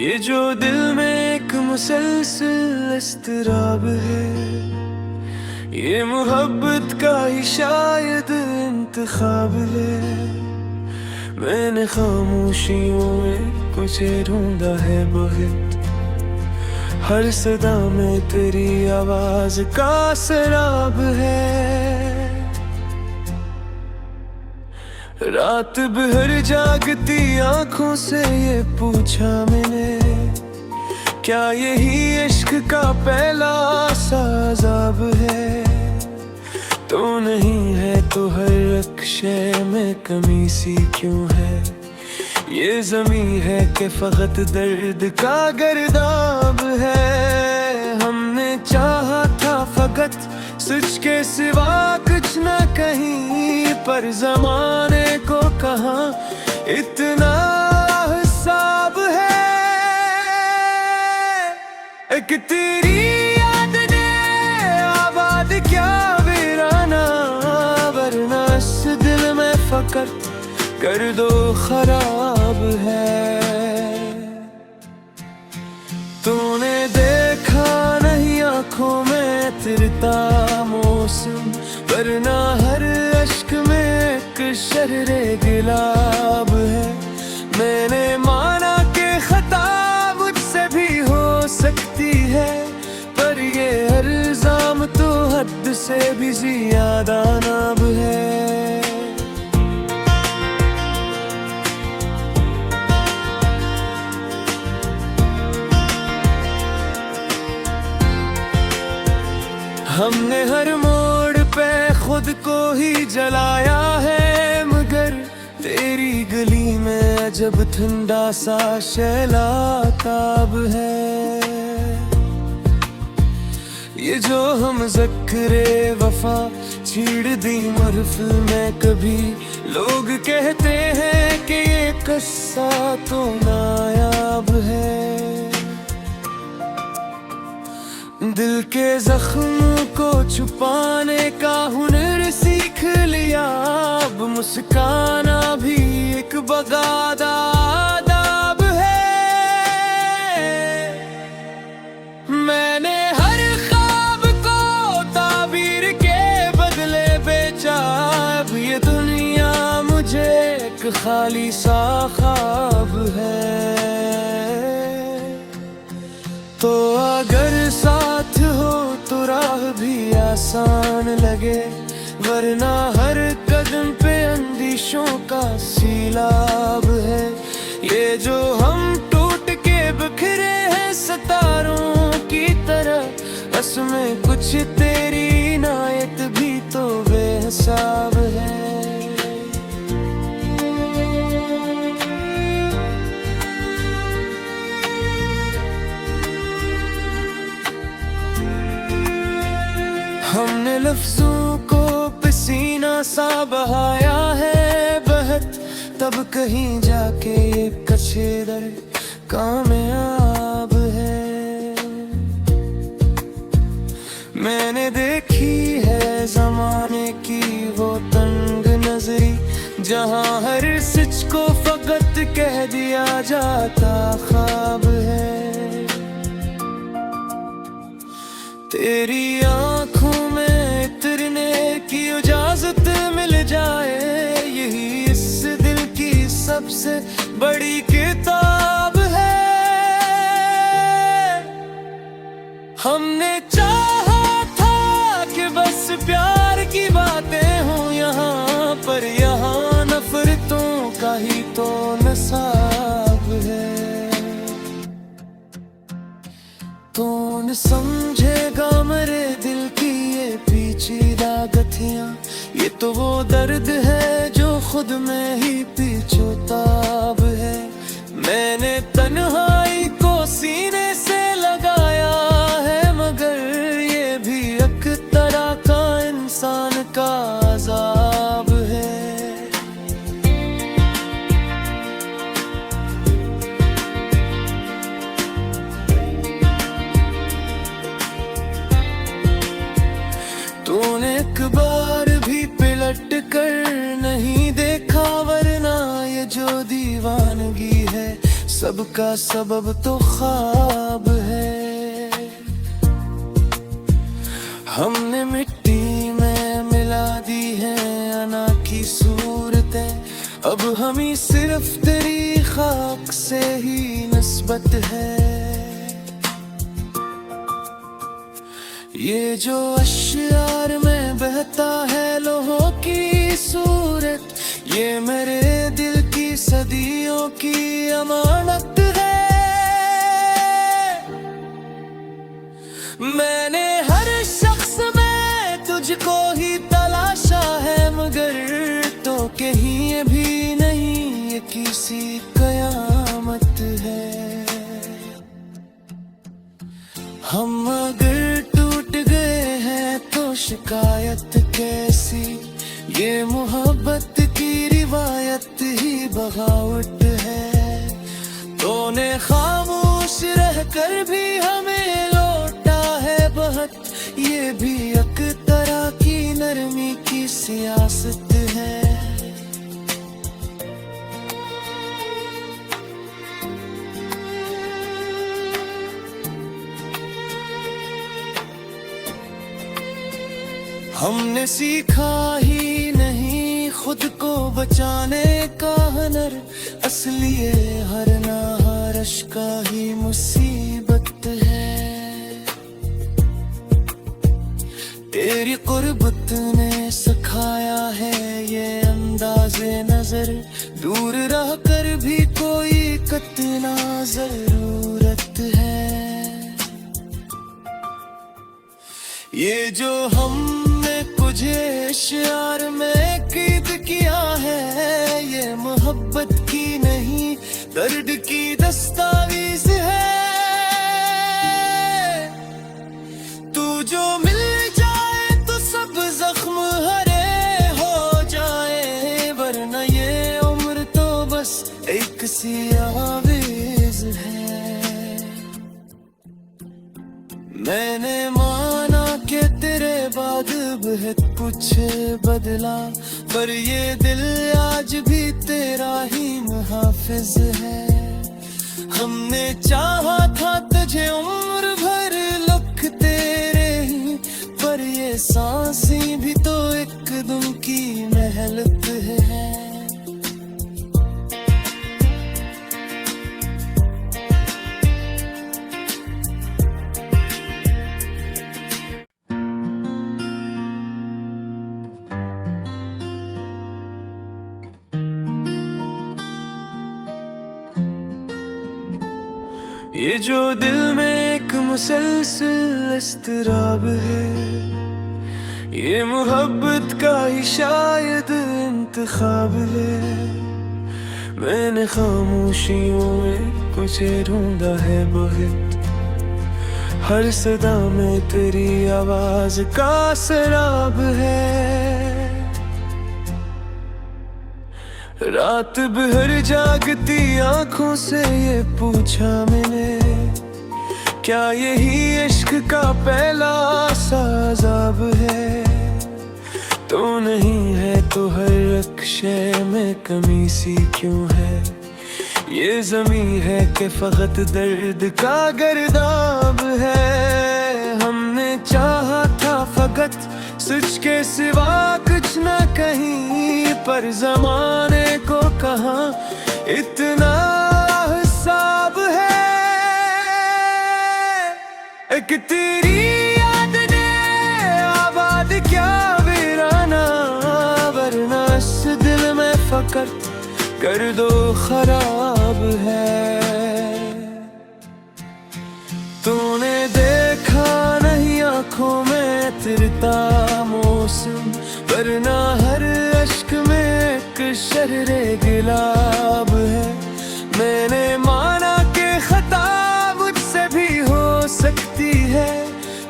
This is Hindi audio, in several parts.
ये जो दिल में एक मुसलसल इज़्तिराब है, ये मोहब्बत का ही शायद इंतखाब है। मैंने खामोशियों में कुछ ढूंढा है बहुत, हर सदा में तेरी आवाज का सराब है। रात भर जागती आंखों से ये पूछा मैंने, क्या यही इश्क का पहला साज़ाब है। तो नहीं है तो हर अक्षय में कमी सी क्यों है, ये ज़मीं है कि फ़कत दर्द का गर्दाब है। हमने चाहा था फ़कत सच के सिवा कुछ न कहीं, पर ज़माने को कहाँ इतना हिसाब है। एक तेरी याद ने आबाद क्या वीराना, वरना इस दिल में फ़कत कर दो खराब है। तूने देखा नहीं आँखों में तिरता मौसम, वरना हर अश्क में एक शर्रे गिलाब है। मैंने माना कि खता मुझसे भी हो सकती है, पर ये इल्जाम तो हद से भी ज़्यादा नाब है। हमने हर मोड़ पे खुद को ही जलाया है, मगर तेरी गली में अजब ठंडा सा शैलाताब है। ये जो हम ज़िक्रे वफा छीड़ दी महफिल में कभी, लोग कहते हैं कि ये किस्सा तो नायाब है। दिल के जख्म को छुपाने का हुनर सीख लिया, अब मुस्काना भी एक बगादा आदाब है। मैंने हर ख्वाब को ताबीर के बदले बेचा, अब ये दुनिया मुझे एक खाली सा ख्वाब है। तो अगर साथ हो तो राह भी आसान लगे, वरना हर कदम पे अंदिशों का सैलाब है। ये जो हम टूट के बिखरे हैं सितारों की तरह, बस में कुछ तेरी इनायत भी तो बेहिसाब है। हमने लफ्जों को पसीना सा बहाया है बहत, तब कहीं जाके ये कचेदर कामयाब है। मैंने देखी है ज़माने की वो तंग नजरी, जहाँ हर सच को फकत कह दिया जाता ख्वाब है। तेरी आँखों में इतरने की इजाजत मिल जाए, यही इस दिल की सबसे बड़ी किताब है। हमने चाहा था कि बस प्यार की बातें हों यहाँ, पर यहाँ नफरतों का ही तो नसाब है। कौन समझेगा मेरे दिल की ये पेचीदा गथियां, ये तो वो दर्द है जो खुद में ही पीछोताब है। मैंने तन्हाई को सीने से लगाया है, मगर ये भी एक तरह का इंसान का अज़ाब है। तूने एक बार भी पलट कर नहीं देखा, वरना ये जो दीवानगी है सबका सबब तो ख्वाब है। हमने मिट्टी में मिला दी है अना की सूरतें, अब हमें सिर्फ तेरी खाक से ही निस्बत है। ये जो अश्यार में बहता है लोहों की सूरत, ये मेरे दिल की सदियों की अमानत है। मैंने हर शख्स में तुझको ही तलाशा है, मगर तो कहीं भी नहीं ये किसी कयामत है। हम अगर टूट गए हैं तो शिकायत कैसी, ये मोहब्बत की रिवायत ही बगावत है। तूने खामोश रहकर भी हमें लौटा है बहुत, ये भी एक तरह की नरमी की सियासत है। हमने सीखा ही नहीं खुद को बचाने का हुनर, असली ये हर नाहरश का ही मुसीबत है। तेरी कुर्बत ने सिखाया है ये अंदाज़े नजर, दूर रह कर भी कोई कितना जरूरत है। ये जो हमने तुझे इश्यार में कैद किया है, ये मोहब्बत की नहीं दर्द की दस्तावेज है। तू जो मिल जाए तो सब जख्म हरे हो जाए, वरना ये उम्र तो बस एक सी आवेज है। मैंने माना कि तेरे बाद बहुत कुछ बदला, पर ये दिल आज भी तेरा ही मुहाफिज है। हमने चाहा था तुझे उम्र भर लुक तेरे ही, पर ये सांसें भी तो एक दम की महलत है। ये जो दिल में एक मुसलसल इस्तराब है, ये मोहब्बत का ही शायद इंतखाब है। मैंने खामोशियों में कुछ ढूंढा है बहुत, हर सदा में तेरी आवाज का सराब है। रात भर जागती आंखों से ये पूछा मैंने, क्या यही इश्क का पहला साज़ाब है। तो नहीं है तो हर रख्शे में कमी सी क्यों है, ये ज़मीं है कि फ़कत दर्द का गर्दाब है। हमने चाहा था फ़कत सच के सिवा कुछ न कहीं, पर ज़माने को कहाँ इतना हिसाब है। एक तेरी याद ने आबाद क्या वीराना, वरना इस दिल में फ़कत कर दो खराब है। तूने देखा नहीं आँखों में तिरता मौसम, वरना हर अश्क में एक शर्रे गिलाब है। मैंने माना कि खता मुझसे भी हो सकती है,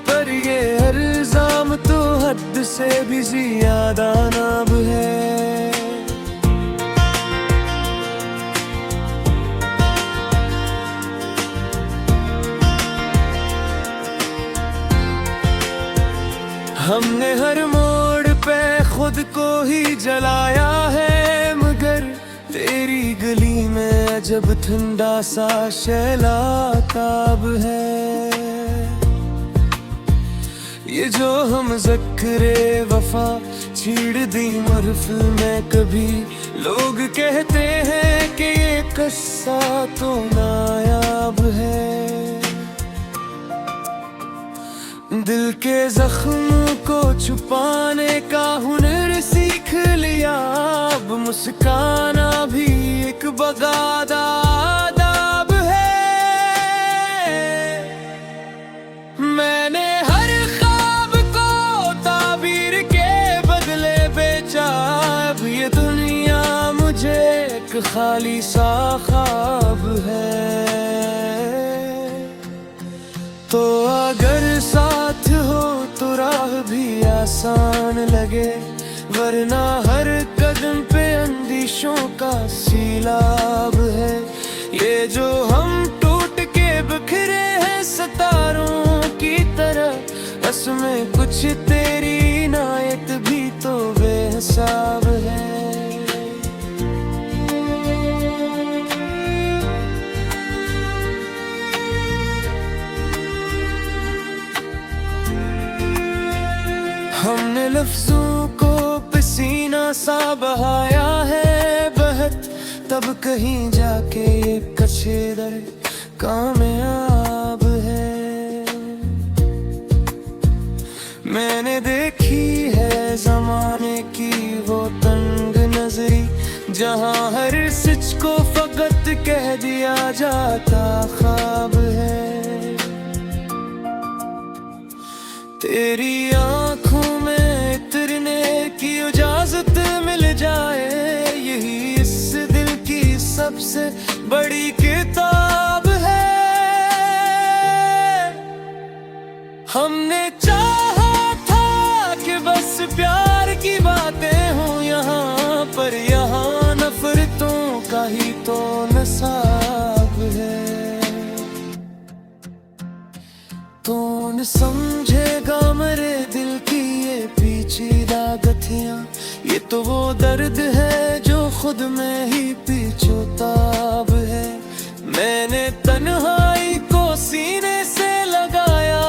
पर ये इल्जाम तो हद से भी ज्यादा नाब है। हमने हर मोड़ पे खुद को ही जलाया है, मगर तेरी गली में अजब ठंडा सा शैलाताब है। ये जो हम ज़िक्रे वफा छीड़ दी महफिल में कभी, लोग कहते हैं कि ये किस्सा तो नायाब है। दिल के जख्म को छुपाने का हुनर सीख लिया, अब मुस्काना भी एक बगादा आदाब है। मैंने हर ख्वाब को ताबीर के बदले बेचा, अब ये दुनिया मुझे एक खाली सा ख्वाब है। तो अगर साथ हो तो राह भी आसान लगे, वरना हर कदम पे अंदिशों का सैलाब है। ये जो हम टूट के बिखरे हैं सितारों की तरह, उसमें कुछ तेरी इनायत भी तो बेहिसाब है। हमने लफ्जों को पसीना सा बहाया है बहत, तब कहीं जाके ये कचेदर कामयाब है। मैंने देखी है ज़माने की वो तंग नजरी, जहाँ हर सच को फकत कह दिया जाता ख्वाब है। तेरी आँखों में इतरने की इजाजत मिल जाए, यही इस दिल की सबसे बड़ी किताब है। हमने चाहा था कि बस प्यार की बातें हों यहाँ पर, यहाँ नफरतों का ही तो नसाब है। कौन समझेगा मेरे दिल की ये पेचीदा गथियां, ये तो वो दर्द है जो खुद में ही पीछोताब है। मैंने तन्हाई को सीने से लगाया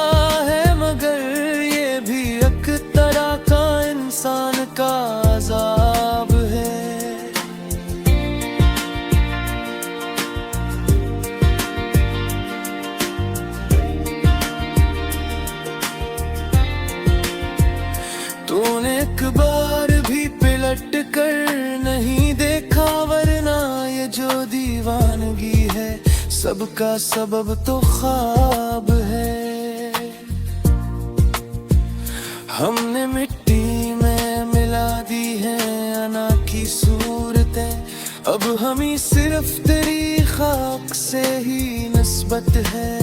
है, मगर ये भी एक तरह का इंसान का अज़ाब है। तूने एक बार भी पलट कर नहीं देखा, वरना ये जो दीवानगी है सबका सबब तो ख्वाब है। हमने मिट्टी में मिला दी है अना की सूरतें, अब हमें सिर्फ तेरी खाक से ही निस्बत है।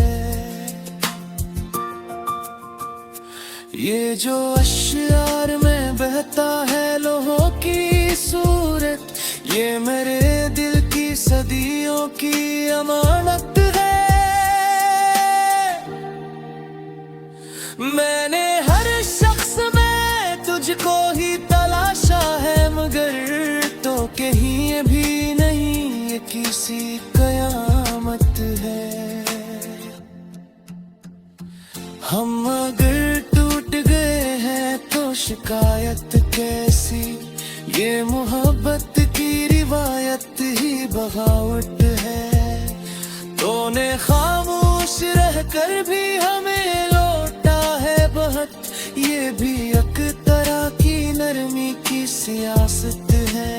ये जो अश्यार में बहता है लोहों की सूरत, ये मेरे दिल की सदियों की अमानत है। मैंने हर शख्स में तुझको ही तलाशा है, मगर तो कहीं ये भी नहीं ये किसी कयामत है। हम अगर टूट गए हैं तो शिकायत कैसी, ये मोहब्बत की रिवायत ही बगावत है। तूने खामोश रहकर भी हमें लौटा है बहुत, ये भी एक तरह की नरमी की सियासत है।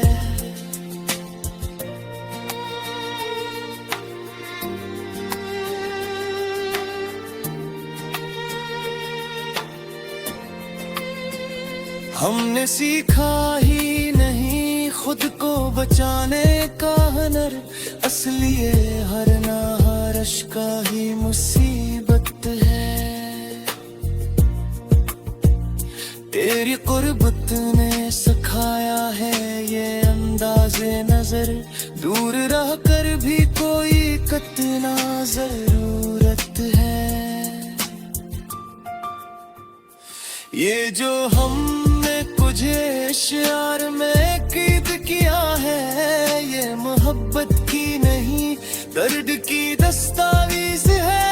हमने सीखा ही नहीं खुद को बचाने का हुनर, असली ये हर नाहरश का ही मुसीबत है। तेरी कुर्बत ने सिखाया है ये अंदाज़े नजर, दूर रह कर भी कोई कितना जरूरत है। ये जो हमने कुछ इश्यार में कीद किया है, ये मोहब्बत की नहीं दर्द की दस्तावेज है।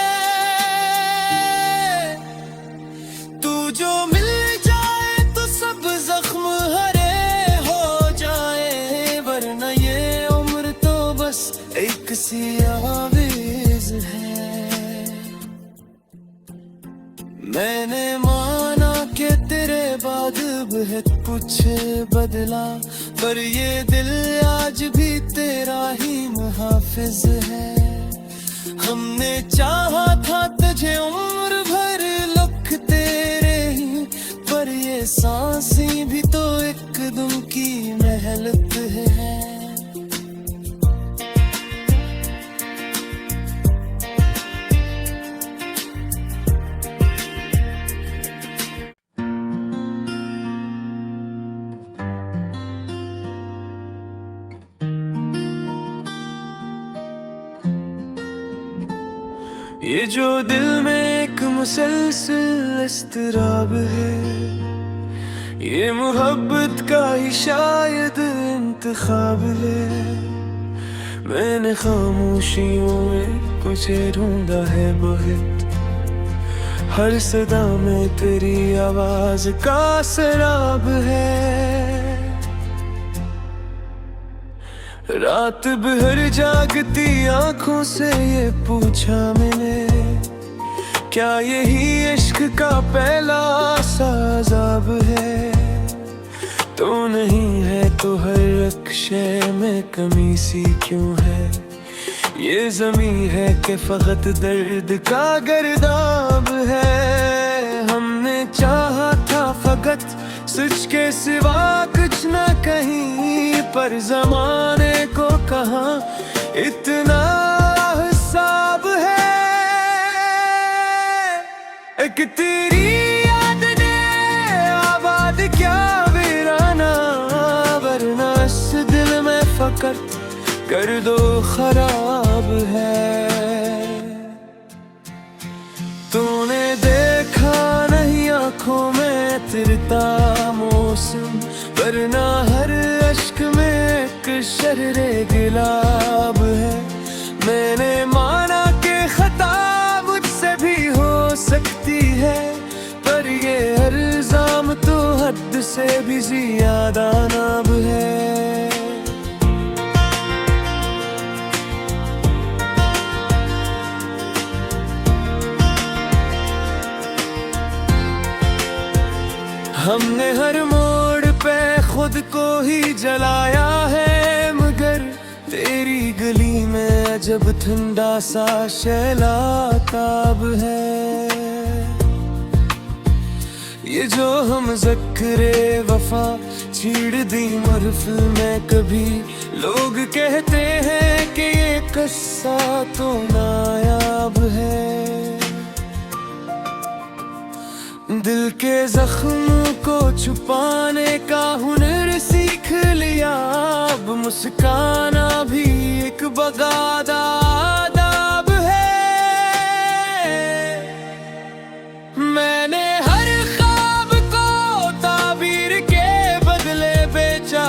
तू जो मिल जाए तो सब जख्म हरे हो जाए, वरना ये उम्र तो बस एक सी आवेज़ है। मैंने माना कि तेरे बाद बहुत कुछ बदला, पर ये दिल आज भी तेरा ही मुहाफिज है। हमने चाहा था तुझे उम्र भर लुक तेरे ही, पर ये सांसें भी तो एक दम की मेहनत है। ये जो दिल में एक मुसलसल इस्तराब है, ये मोहब्बत का ही शायद इंतखाब है। मैंने खामोशियों में कुछ ढूंढा है बहुत, हर सदा में तेरी आवाज का सराब है। रात भर जागती आंखों से ये पूछा मैंने, क्या यही इश्क का पहला साज़ाब है। तो नहीं है तो हर रख्शे में कमी सी क्यों है, ये ज़मीं है कि फ़कत दर्द का गर्दाब है। हमने चाहा था फ़कत सच के सिवा कुछ न कहीं, पर ज़माने को कहाँ इतना हिसाब है। एक तेरी याद ने आबाद क्या वीराना, वरना इस दिल में फ़कत कर दो खराब है। तूने देखा नहीं आँखों में तिरता मौसम, वरना हर अश्क में एक शर्रे गिलाब है। मैंने माना कि खता मुझसे भी हो सकती है, पर ये इल्जाम तो हद से भी ज्यादा नाब है। हमने हर मोड़ पे खुद को ही जलाया है, मगर तेरी गली में अजब ठंडा सा शैलाताब है। ये जो हम ज़िक्रे वफा छीड़ दी महफिल में कभी, लोग कहते हैं कि ये किस्सा तो नायाब है। दिल के जख्म को छुपाने का हुनर सीख लिया, अब मुस्काना भी एक बगादा आदाब है। मैंने हर ख्वाब को ताबीर के बदले बेचा,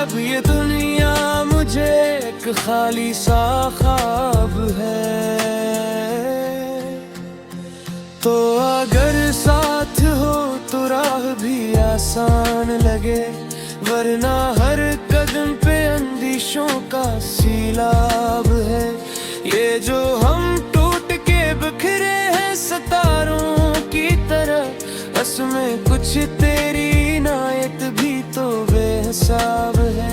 अब ये दुनिया मुझे एक खाली सा ख्वाब है। तो अगर साथ हो तो राह भी आसान लगे, वरना हर कदम पे अंदिशों का सीलाब है। ये जो हम टूट के बिखरे हैं सितारों की तरह, असमें कुछ तेरी इनायत भी तो बेहिसाब है।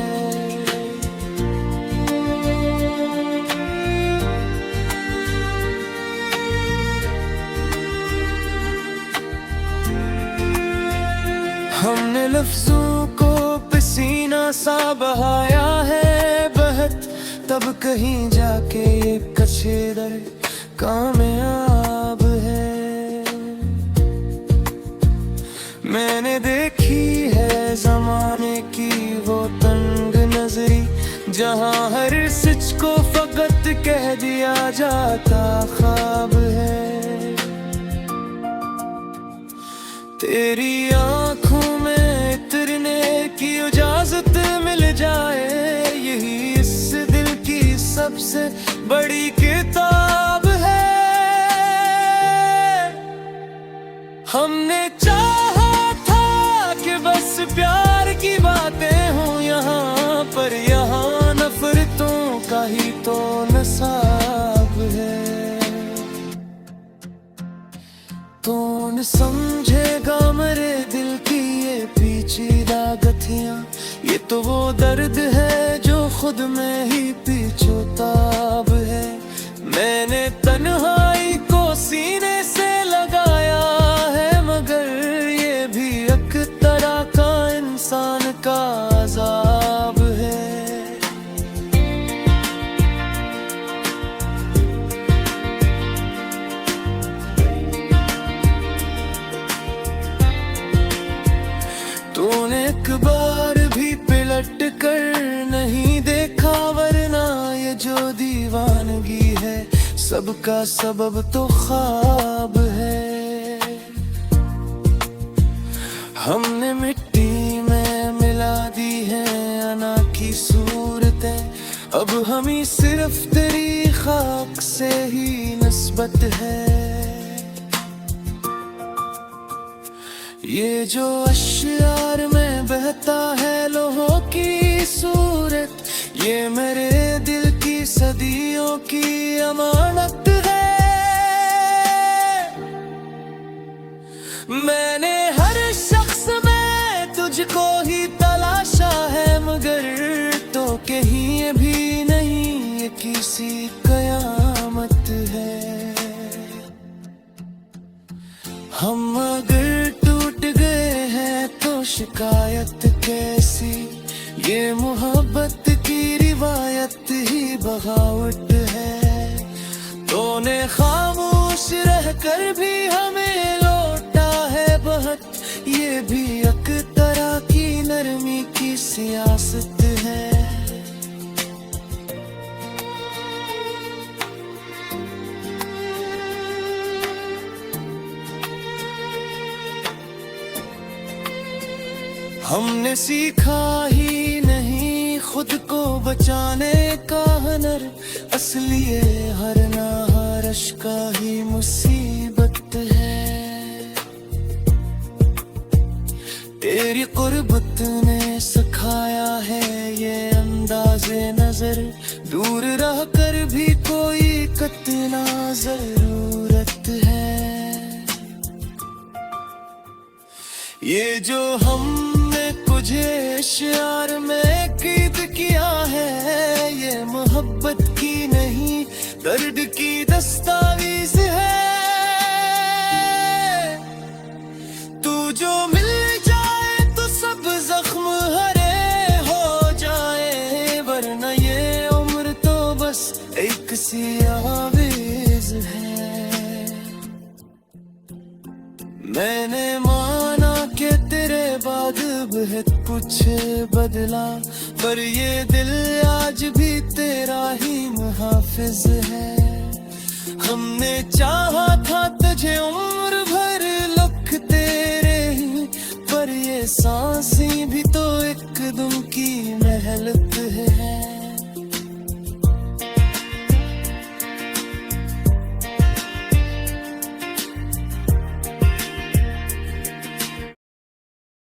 हमने लफ्जों को पसीना सा बहाया है बहुत, तब कहीं जाके ये कचेदर कामयाब है। मैंने देखी है ज़माने की वो तंग नजरी, जहाँ हर सच को फकत कह दिया जाता ख्वाब है। तेरी आंखों में उतरने की इजाजत मिल जाए सबसे बड़ी किताब है। हमने चाहा था कि बस प्यार की बातें हों यहाँ पर, यहाँ नफरतों का ही तो नसाब है। कौन समझेगा मेरे दिल की ये पेचीदा गथियां, ये तो वो दर्द है जो खुद में ही पीछोताब है। मैंने तन्हाई को सीने से लगाया है, मगर ये भी एक तरह का इंसान का अज़ाब है। तूने एक बार भी पलट कर नहीं देखा, वरना ये जो दीवानगी है सबका सबब तो ख्वाब है। हमने मिट्टी में मिला दी है अना की सूरतें, अब हमें सिर्फ तेरी खाक से ही निस्बत है। ये जो अश्यार में बहता है लोहों की सूरत, ये मेरे दिल की सदियों की अमानत है। मैंने हर शख्स में तुझको ही तलाशा है, मगर तो कहीं भी नहीं ये किसी कयामत है। हम अगर टूट गए हैं तो शिकायत कैसी, ये मोहब्बत की रिवायत ही बगावत है। तूने खामोश रहकर भी हमें लौटा है बहुत, ये भी एक तरह की नरमी की सियासत है। हमने सीखा ही नहीं खुद को बचाने का हुनर, असली ये हर नाहरश का ही मुसीबत है। तेरी कुर्बत ने सिखाया है ये अंदाज़े नजर, दूर रह कर भी कोई कितना जरूरत है। ये जो हमने तुझे इश्यार में कैद किया है, ये मोहब्बत की नहीं दर्द की दस्तावेज है। तू जो मिल जाए तो सब जख्म हरे हो जाए, वरना ये उम्र तो बस एक सी आवेज है। मैंने माना कि तेरे बाद बहुत कुछ बदला, पर ये दिल आज भी तेरा ही मुहाफिज है। हमने चाहा था तुझे उम्र भर लुक तेरे ही, पर ये सांसें